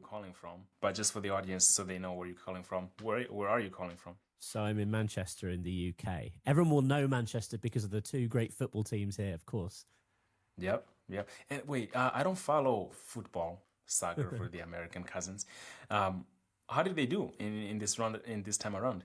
calling from, but just for the audience so they know where you're calling from. Where are you calling from? So I'm in Manchester in the UK. Everyone will know Manchester because of the two great football teams here, of course. Yep, yep. And wait, I don't follow football, soccer for the American cousins. Um, how did they do in this round in this time around?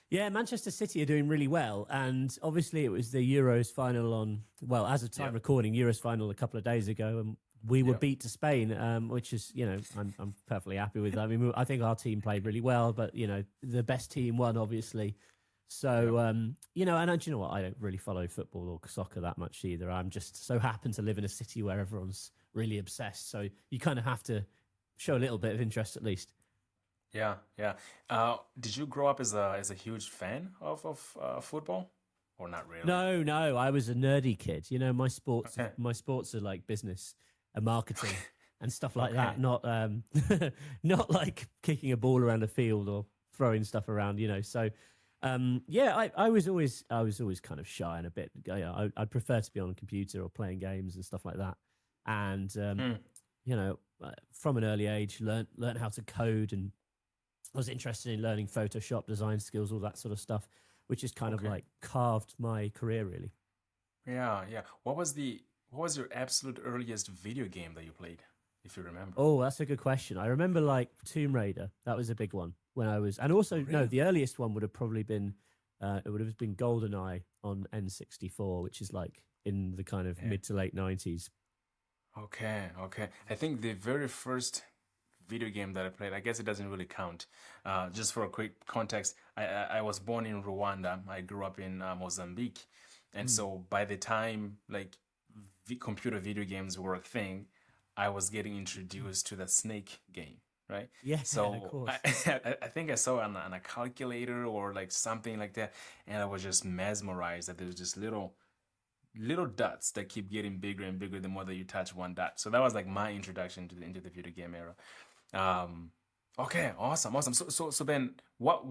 Yeah, Manchester City are doing really well. And obviously, it was the Euros final on, well, as of time Yep, recording, Euros final a couple of days ago. And we were yep, beat to Spain, which is, I'm perfectly happy with that. I mean, I think our team played really well, but, the best team won, obviously. So, yep. do you know what? I don't really follow football or soccer that much either. I'm just so happen to live in a city where everyone's really obsessed. So you kind of have to show a little bit of interest at least. Yeah, yeah. Did you grow up as a huge fan of football, or not really? No, no, I was a nerdy kid. Okay, My sports are like business and marketing and stuff like that. okay. Not not like kicking a ball around a field or throwing stuff around. So yeah, I was always kind of shy and a bit. I'd prefer to be on a computer or playing games and stuff like that. And Hmm. from an early age, learned how to code, and I was interested in learning Photoshop, design skills, all that sort of stuff, which has kind of Okay. like carved my career really. Yeah, yeah. What was your absolute earliest video game that you played, if you remember? Oh, that's a good question. I remember like Tomb Raider. That was a big one when I was, and Oh, also no, really? the earliest one would have probably been, it would have been GoldenEye on N64, which is like in the kind of Yeah. mid to late 90s. Okay, okay. I think the very first video game that I played, I guess it doesn't really count. Just for a quick context, I was born in Rwanda. I grew up in Mozambique, and Mm. so by the time like computer video games were a thing, I was getting introduced to the Snake game, right? Yeah, of So I, course. I think I saw it on a calculator or like something like that, and I was just mesmerized that there's just little dots that keep getting bigger and bigger the more that you touch one dot. So that was like my introduction to into the video game era. Um, okay, awesome, awesome. So Ben, what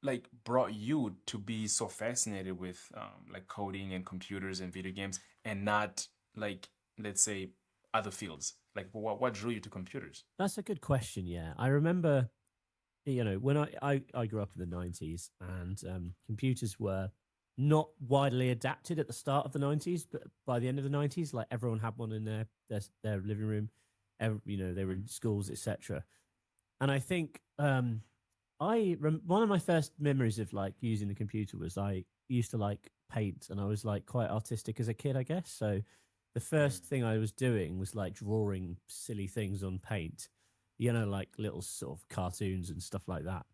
like brought you to be so fascinated with like coding and computers and video games and not like let's say other fields? Like what drew you to computers? That's a good question. Yeah, I remember, when I grew up in the 90s, and computers were not widely adapted at the start of the 90s, but by the end of the 90s, like everyone had one in their living room. They were in schools, etc. And I think one of my first memories of like using the computer was I used to like paint, and I was like quite artistic as a kid, I guess. So the first Mm, thing I was doing was like drawing silly things on paint, like little sort of cartoons and stuff like that.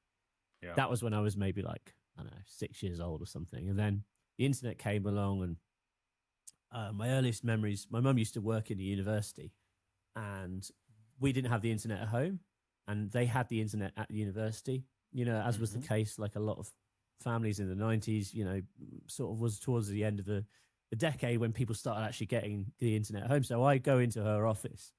yeah. That was when I was maybe like, I don't know, 6 years old or something. And then the internet came along, and my earliest memories, my mum used to work in a university, and we didn't have the internet at home, and they had the internet at the university. As was the Hmm. case, like a lot of families in the 90s, sort of was towards the end of the decade when people started actually getting the internet at home. So I go into her office,